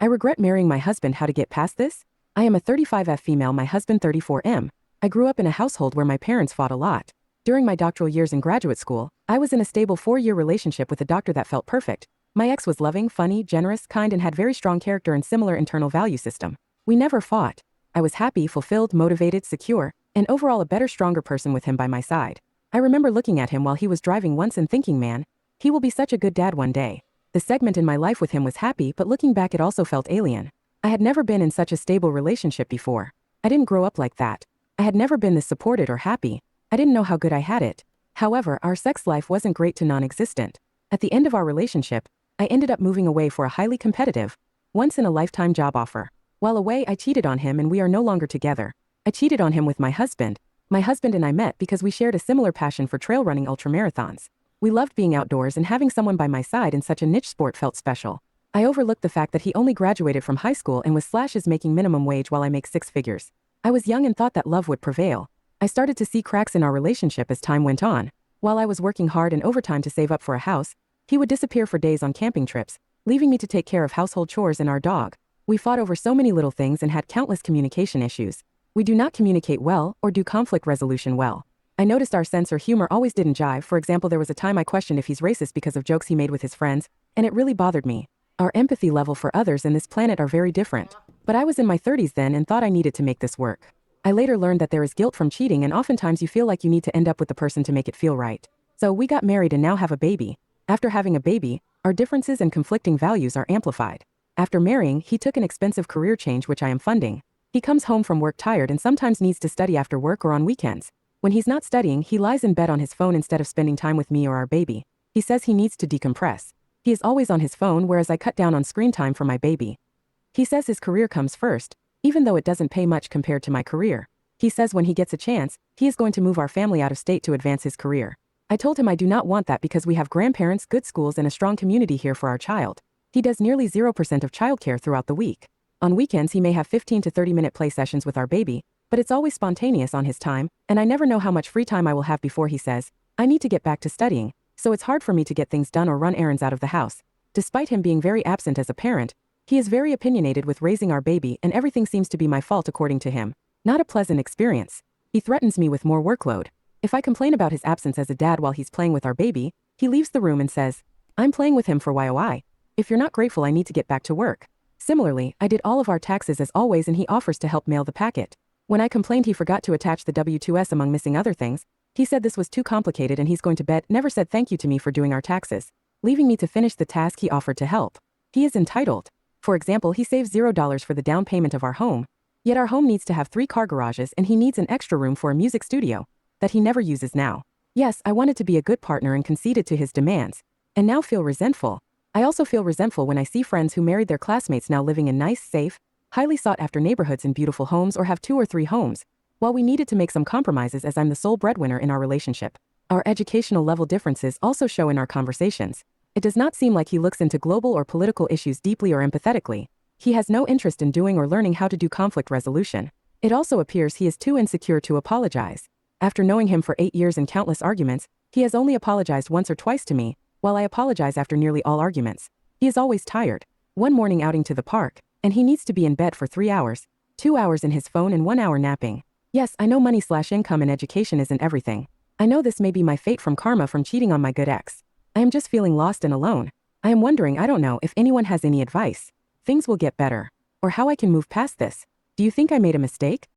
I regret marrying my husband. How to get past this? I am a 35F female, my husband 34M. I grew up in a household where my parents fought a lot. During my doctoral years in graduate school, I was in a stable 4-year relationship with a doctor that felt perfect. My ex was loving, funny, generous, kind, and had very strong character and similar internal value system. We never fought. I was happy, fulfilled, motivated, secure, and overall a better, stronger person with him by my side. I remember looking at him while he was driving once and thinking, man, he will be such a good dad one day. The segment in my life with him was happy, but looking back it also felt alien. I had never been in such a stable relationship before. I didn't grow up like that. I had never been this supported or happy. I didn't know how good I had it. However, our sex life wasn't great to non-existent. At the end of our relationship, I ended up moving away for a highly competitive, once-in-a-lifetime job offer. While away, I cheated on him and we are no longer together. I cheated on him with my husband. My husband and I met because we shared a similar passion for trail running ultramarathons. We loved being outdoors and having someone by my side in such a niche sport felt special. I overlooked the fact that he only graduated from high school and was slashes making minimum wage while I make 6 figures. I was young and thought that love would prevail. I started to see cracks in our relationship as time went on. While I was working hard and overtime to save up for a house, he would disappear for days on camping trips, leaving me to take care of household chores and our dog. We fought over so many little things and had countless communication issues. We do not communicate well or do conflict resolution well. I noticed our sense or humor always didn't jive. For example, there was a time I questioned if he's racist because of jokes he made with his friends, and it really bothered me. Our empathy level for others and this planet are very different. But I was in my 30s then and thought I needed to make this work. I later learned that there is guilt from cheating and oftentimes you feel like you need to end up with the person to make it feel right. So we got married and now have a baby. After having a baby, our differences and conflicting values are amplified. After marrying, he took an expensive career change which I am funding. He comes home from work tired and sometimes needs to study after work or on weekends. When he's not studying, he lies in bed on his phone instead of spending time with me or our baby. He says he needs to decompress. He is always on his phone whereas I cut down on screen time for my baby. He says his career comes first, even though it doesn't pay much compared to my career. He says when he gets a chance, he is going to move our family out of state to advance his career. I told him I do not want that because we have grandparents, good schools, and a strong community here for our child. He does nearly 0% of childcare throughout the week. On weekends he may have 15 to 30-minute play sessions with our baby, but it's always spontaneous on his time, and I never know how much free time I will have before he says, I need to get back to studying, so it's hard for me to get things done or run errands out of the house. Despite him being very absent as a parent, he is very opinionated with raising our baby and everything seems to be my fault according to him. Not a pleasant experience. He threatens me with more workload. If I complain about his absence as a dad while he's playing with our baby, he leaves the room and says, I'm playing with him for YOI. If you're not grateful, I need to get back to work. Similarly, I did all of our taxes as always and he offers to help mail the packet. When I complained he forgot to attach the W-2s among missing other things, he said this was too complicated and he's going to bed, never said thank you to me for doing our taxes, leaving me to finish the task he offered to help. He is entitled. For example, he saves $0 for the down payment of our home, yet our home needs to have 3 car garages and he needs an extra room for a music studio that he never uses now. Yes, I wanted to be a good partner and conceded to his demands, and now feel resentful. I also feel resentful when I see friends who married their classmates now living in nice, safe, highly sought-after neighborhoods in beautiful homes or have 2 or 3 homes, while we needed to make some compromises as I'm the sole breadwinner in our relationship. Our educational level differences also show in our conversations. It does not seem like he looks into global or political issues deeply or empathetically. He has no interest in doing or learning how to do conflict resolution. It also appears he is too insecure to apologize. After knowing him for 8 years and countless arguments, he has only apologized once or twice to me, while I apologize after nearly all arguments. He is always tired. One morning outing to the park, and he needs to be in bed for 3 hours, 2 hours in his phone and 1 hour napping. Yes, I know money/income and education isn't everything. I know this may be my fate from karma from cheating on my good ex. I am just feeling lost and alone. I am wondering, I don't know if anyone has any advice. Things will get better. Or how I can move past this. Do you think I made a mistake?